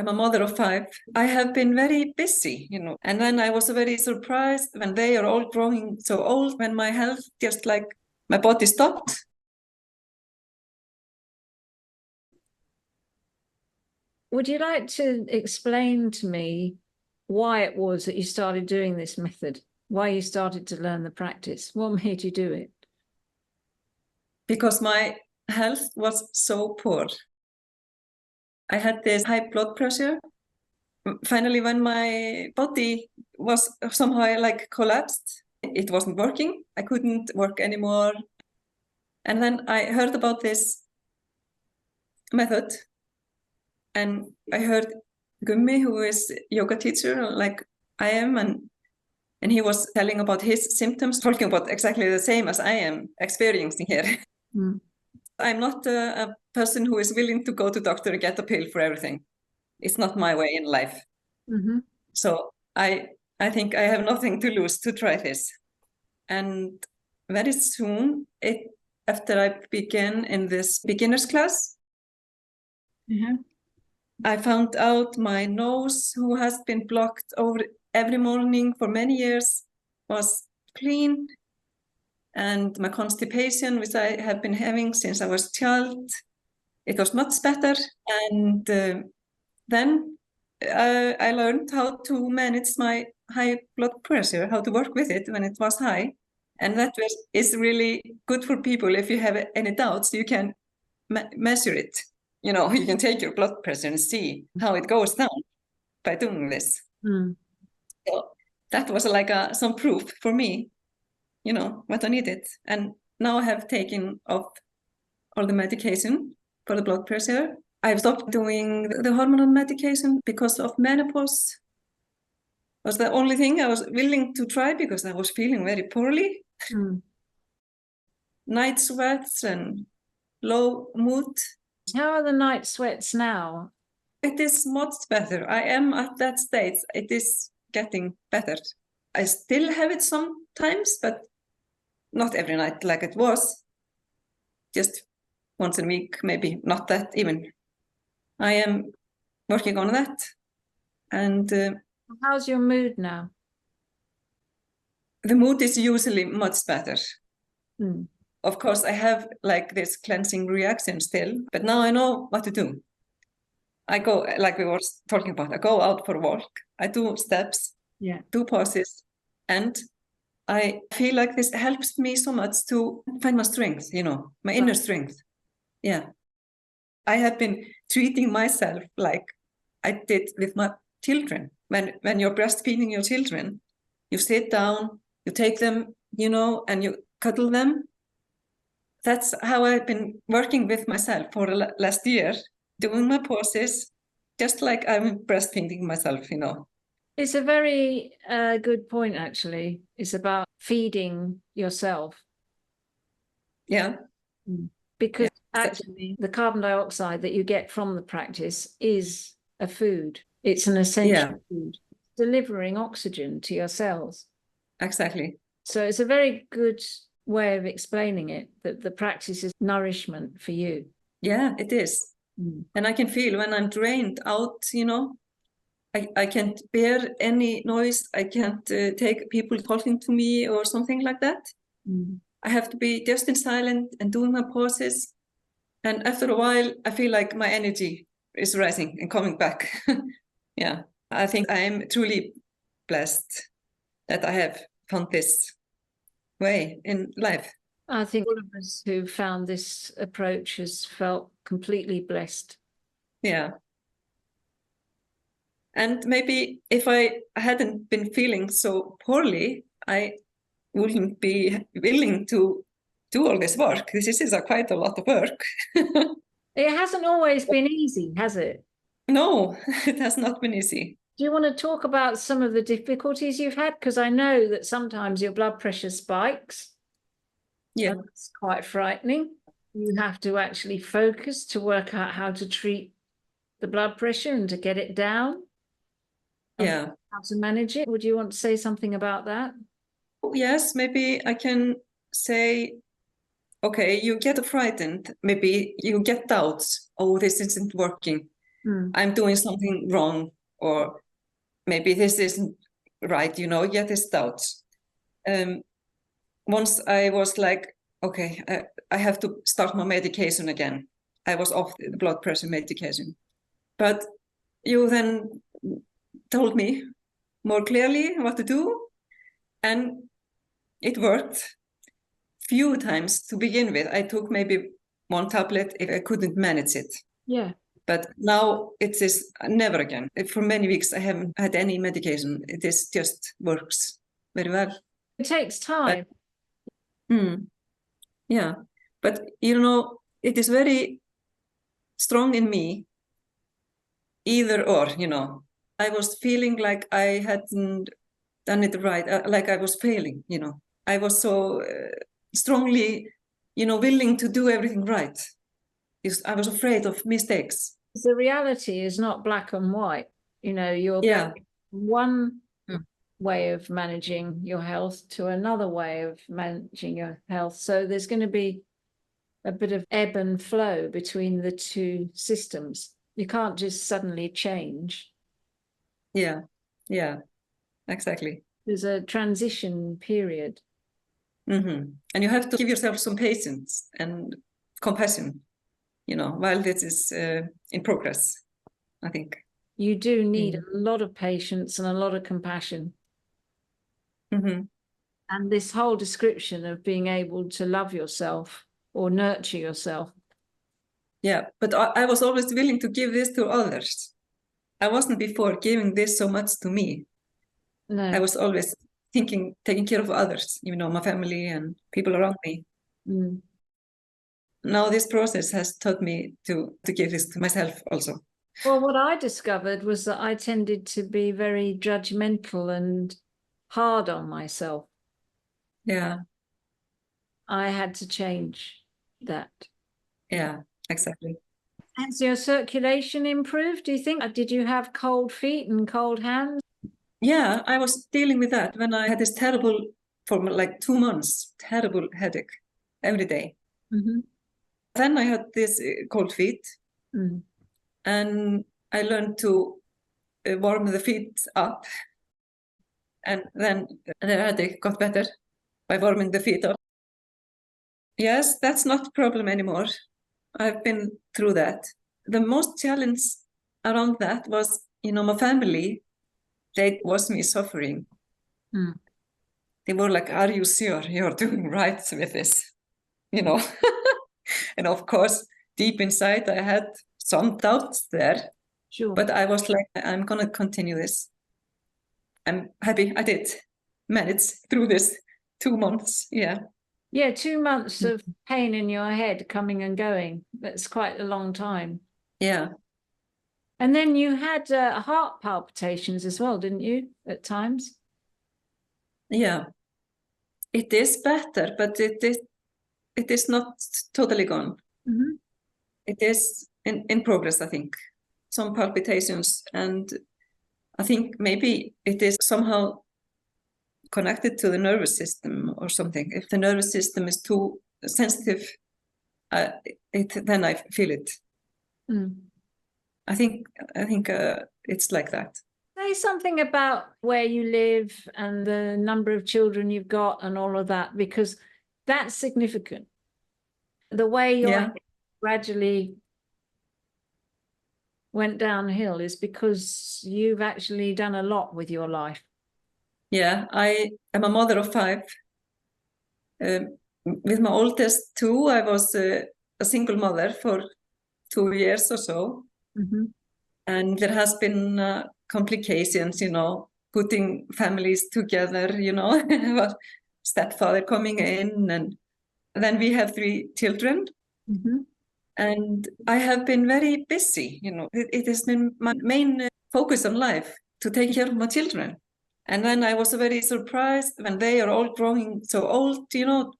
I'm a mother of 5. I have been very busy, and then I was very surprised when they are all growing so old, when my health just like my body stopped. Would you like to explain to me why it was that you started doing this method? Why you started to learn the practice? What made you do it? Because my health was so poor. I had this high blood pressure. Finally, when my body was somehow like collapsed, it wasn't working. I couldn't work anymore. And then I heard about this method, and I heard Gummi, who is yoga teacher like I am, and he was telling about his symptoms, talking about exactly the same as I am experiencing here. Mm. I'm not a person who is willing to go to doctor and get a pill for everything. It's not my way in life. Mm-hmm. So I think I have nothing to lose to try this. And very soon, after I began in this beginner's class, I found out my nose, who has been blocked over every morning for many years, was clean. And my constipation, which I have been having since I was a child, it was much better. And then I learned how to manage my high blood pressure, how to work with it when it was high. And that is really good for people. If you have any doubts, you can measure it. You can take your blood pressure and see how it goes down by doing this. Mm. So that was like some proof for me, what I needed. And now I have taken off all the medication for the blood pressure. I've stopped doing the hormonal medication because of menopause. It was the only thing I was willing to try because I was feeling very poorly. Mm. Night sweats and low mood. How are the night sweats now? It is much better. I am at that stage. It is getting better. I still have it sometimes, but not every night like it was. Just once a week, maybe, not that even. I am working on that. And how's your mood now? The mood is usually much better. Mm. Of course, I have like this cleansing reaction still, but now I know what to do. I go, like we were talking about, I go out for a walk, I do steps, do pauses, and I feel like this helps me so much to find my strength, my inner strength. Yeah. I have been treating myself like I did with my children. When you're breastfeeding your children, you sit down, you take them, and you cuddle them. That's how I've been working with myself for the last year, doing my pauses, just like I'm breastfeeding myself, It's a very good point, actually. It's about feeding yourself. Yeah. Because actually the carbon dioxide that you get from the practice is a food. It's an essential food, delivering oxygen to your cells. Exactly. So it's a very good way of explaining it, that the practice is nourishment for you. Yeah, it is. And I can feel when I'm drained out, I can't bear any noise. I can't take people talking to me or something like that. I have to be just in silence and doing my pauses. And after a while, I feel like my energy is rising and coming back. Yeah, I think I am truly blessed that I have found this way in life. I think all of us who found this approach has felt completely blessed. Yeah. And maybe if I hadn't been feeling so poorly, I wouldn't be willing to do all this work. This is quite a lot of work. It hasn't always been easy, has it? No, it has not been easy. Do you want to talk about some of the difficulties you've had? Because I know that sometimes your blood pressure spikes. Yeah. It's quite frightening. You have to actually focus to work out how to treat the blood pressure and to get it down. Yeah. How to manage it. Would you want to say something about that? Yes, maybe I can say, okay, you get frightened. Maybe you get doubts. Oh, this isn't working. I'm doing something wrong, or maybe this isn't right, you get these doubts. Once I was like, okay, I have to start my medication again. I was off the blood pressure medication. But you then told me more clearly what to do, and it worked. Few times to begin with. I took maybe one tablet if I couldn't manage it. Yeah. But now it is never again. For many weeks, I haven't had any medication. It is just works very well. It takes time. Yeah. But, it is very strong in me, either or, I was feeling like I hadn't done it right, like I was failing, I was so strongly, willing to do everything right. I was afraid of mistakes. The reality is not black and white. You're one way of managing your health to another way of managing your health. So there's going to be a bit of ebb and flow between the two systems. You can't just suddenly change. Yeah, exactly. There's a transition period. And you have to give yourself some patience and compassion, while this is in progress, I think. You do need a lot of patience and a lot of compassion. And this whole description of being able to love yourself or nurture yourself. Yeah, but I was always willing to give this to others. I wasn't before giving this so much to me. No. I was always taking care of others, my family and people around me. Now this process has taught me to give this to myself also. Well, what I discovered was that I tended to be very judgmental and hard on myself. Yeah. I had to change that. Yeah, exactly. Has your circulation improved, do you think? Did you have cold feet and cold hands? Yeah, I was dealing with that when I had this terrible, for like 2 months, terrible headache every day. Then I had this cold feet, and I learned to warm the feet up, and then the headache got better by warming the feet up. Yes, that's not a problem anymore. I've been through that. The most challenge around that was, my family, they watched me suffering. They were like, are you sure you're doing right with this? And of course, deep inside, I had some doubts there. Sure. But I was like, I'm going to continue this. I'm happy I did manage through this 2 months. Yeah. Yeah, 2 months of pain in your head coming and going. That's quite a long time. Yeah. And then you had heart palpitations as well, didn't you, at times? Yeah. It is better, but it is not totally gone. It is in progress, I think. Some palpitations, and I think maybe it is somehow connected to the nervous system or something. If the nervous system is too sensitive, then I feel it. I think it's like that. Say something about where you live and the number of children you've got and all of that, because that's significant. The way your gradually went downhill is because you've actually done a lot with your life. Yeah, I am a mother of 5. With my oldest 2, I was a single mother for 2 years or so. And there has been complications, putting families together, stepfather coming in, and then we have 3 children. And I have been very busy, it has been my main focus on life, to take care of my children. And then I was very surprised when they are all growing so old, 2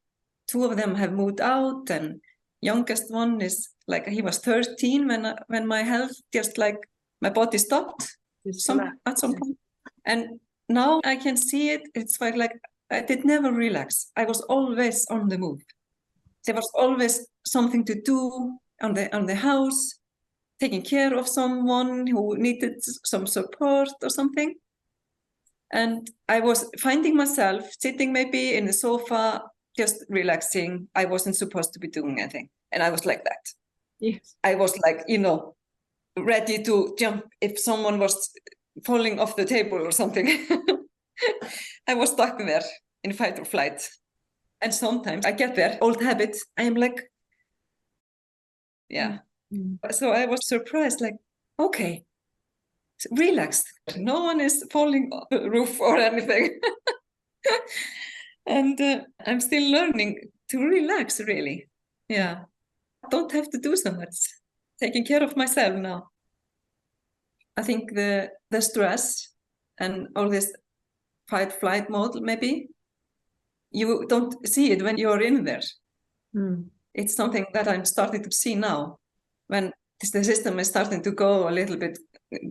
of them have moved out, and youngest one is like, he was 13 when my health, just like my body stopped at some point. And now I can see it. It's like I did never relax. I was always on the move. There was always something to do on the house. taking care of someone who needed some support or something. And I was finding myself sitting maybe in the sofa, just relaxing. I wasn't supposed to be doing anything. And I was like that. Yes. I was like, ready to jump if someone was falling off the table or something. I was stuck there in fight or flight. And sometimes I get there, old habit. I am like, yeah. Mm-hmm. So I was surprised, like, okay, relaxed. No one is falling off the roof or anything. And I'm still learning to relax, really. Yeah. I don't have to do so much. Taking care of myself now. I think the stress and all this fight-flight mode, maybe, you don't see it when you're in there. Mm. It's something that I'm starting to see now. When the system is starting to go a little bit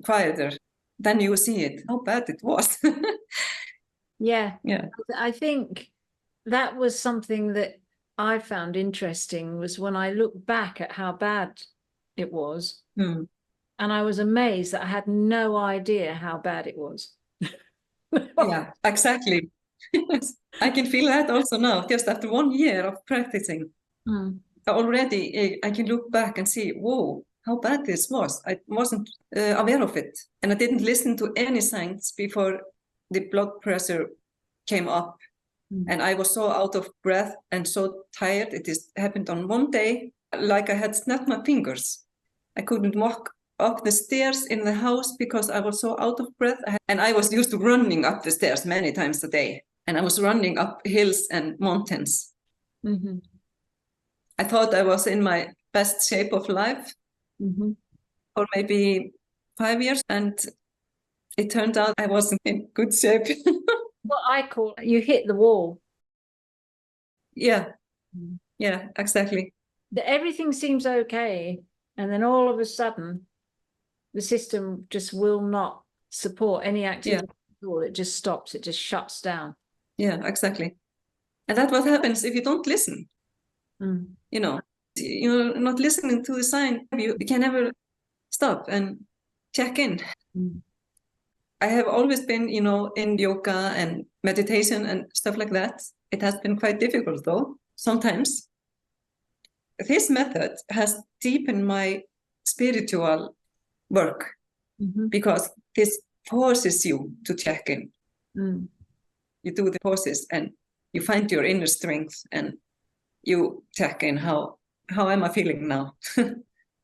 quieter, then you see it, how bad it was. Yeah. I think that was something that I found interesting, was when I look back at how bad it was. And I was amazed that I had no idea how bad it was. Yeah, exactly. I can feel that also now, just after 1 year of practicing. Already I can look back and see, whoa, how bad this was. I wasn't aware of it. And I didn't listen to any signs before the blood pressure came up. And I was so out of breath and so tired. It just happened on one day, like I had snapped my fingers. I couldn't walk up the stairs in the house because I was so out of breath. And I was used to running up the stairs many times a day. And I was running up hills and mountains. Mm-hmm. I thought I was in my best shape of life, or maybe 5 years. And it turned out I wasn't in good shape. What I call, you hit the wall. Yeah, exactly. Everything seems okay. And then all of a sudden, the system just will not support any activity at all. It just stops. It just shuts down. Yeah, exactly. And that's what happens if you don't listen. You're not listening to the sign. You can never stop and check in. I have always been, in yoga and meditation and stuff like that. It has been quite difficult, though, sometimes. This method has deepened my spiritual work because this forces you to check in. You do the pauses and you find your inner strength and you check in, how am I feeling now?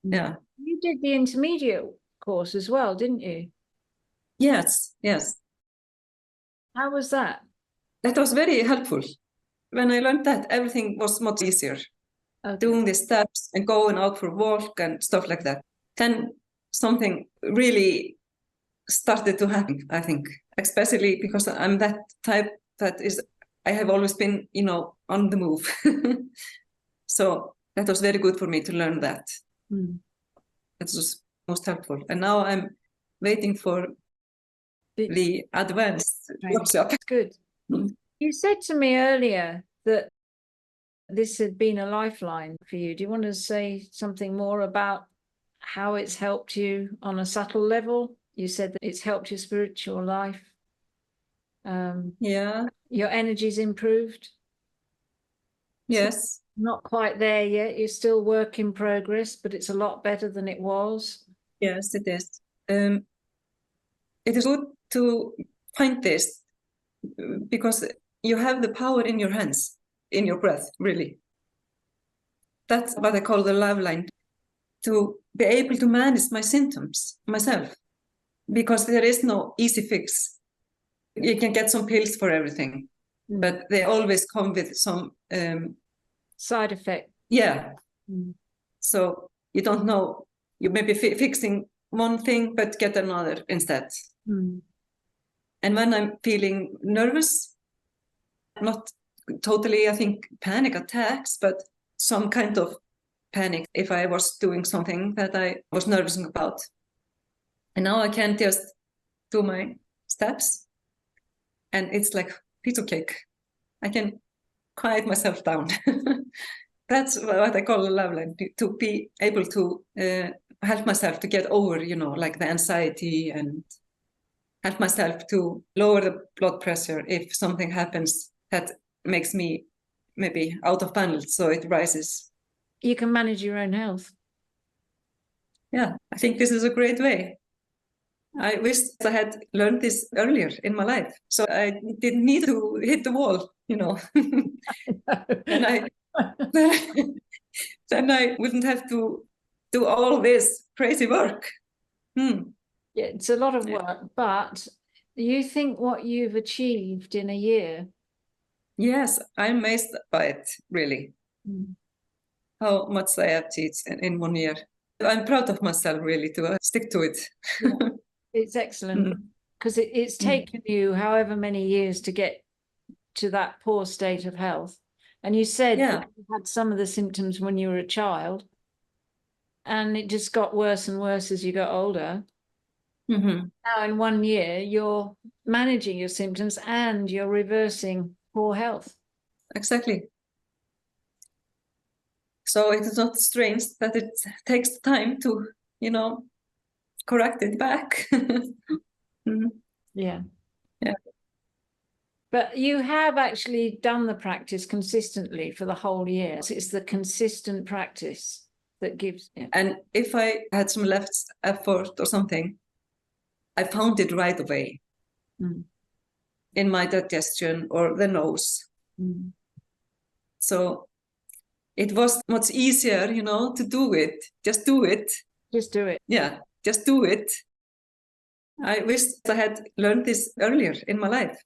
Yeah. You did the intermediate course as well, didn't you? Yes. How was that? That was very helpful. When I learned that, everything was much easier. Doing the steps and going out for a walk and stuff like that. Then something really started to happen, I think, especially because I'm that type that is, I have always been, on the move. So that was very good for me to learn that. That was most helpful. And now I'm waiting for the advanced workshop. Good. You said to me earlier that this had been a lifeline for you. Do you want to say something more about how it's helped you on a subtle level? You said that it's helped your spiritual life. Your energy's improved. Yes. Not quite there yet. You're still work in progress, but it's a lot better than it was. Yes, it is. It is good to find this because you have the power in your hands, in your breath, really. That's what I call the love line, to be able to manage my symptoms myself, because there is no easy fix. You can get some pills for everything, but they always come with some side effect. Yeah. So you don't know, you may be fixing one thing, but get another instead. And when I'm feeling nervous, not totally, I think, panic attacks, but some kind of panic if I was doing something that I was nervous about. And now I can just do my steps and it's like piece of cake. I can quiet myself down. That's what I call a love line, to be able to help myself to get over, like the anxiety, and help myself to lower the blood pressure if something happens that makes me maybe out of balance, so it rises. You can manage your own health. Yeah, I think this is a great way. I wish I had learned this earlier in my life, so I didn't need to hit the wall, and then I wouldn't have to do all this crazy work. Yeah, it's a lot of work, but you think what you've achieved in a year? Yes, I'm amazed by it, really. How much I have achieved in 1 year. I'm proud of myself, really, to stick to it. Yeah. It's excellent because it's taken you however many years to get to that poor state of health. And you said that you had some of the symptoms when you were a child, and it just got worse and worse as you got older. Now in 1 year, you're managing your symptoms and you're reversing poor health. Exactly. So it is not strange that it takes time to, correct it back. Yeah. But you have actually done the practice consistently for the whole year. So it's the consistent practice that gives. And if I had some left effort or something, I found it right away in my digestion or the nose. So it was much easier, to do it. Just do it. Just do it. Yeah, just do it. I wish I had learned this earlier in my life.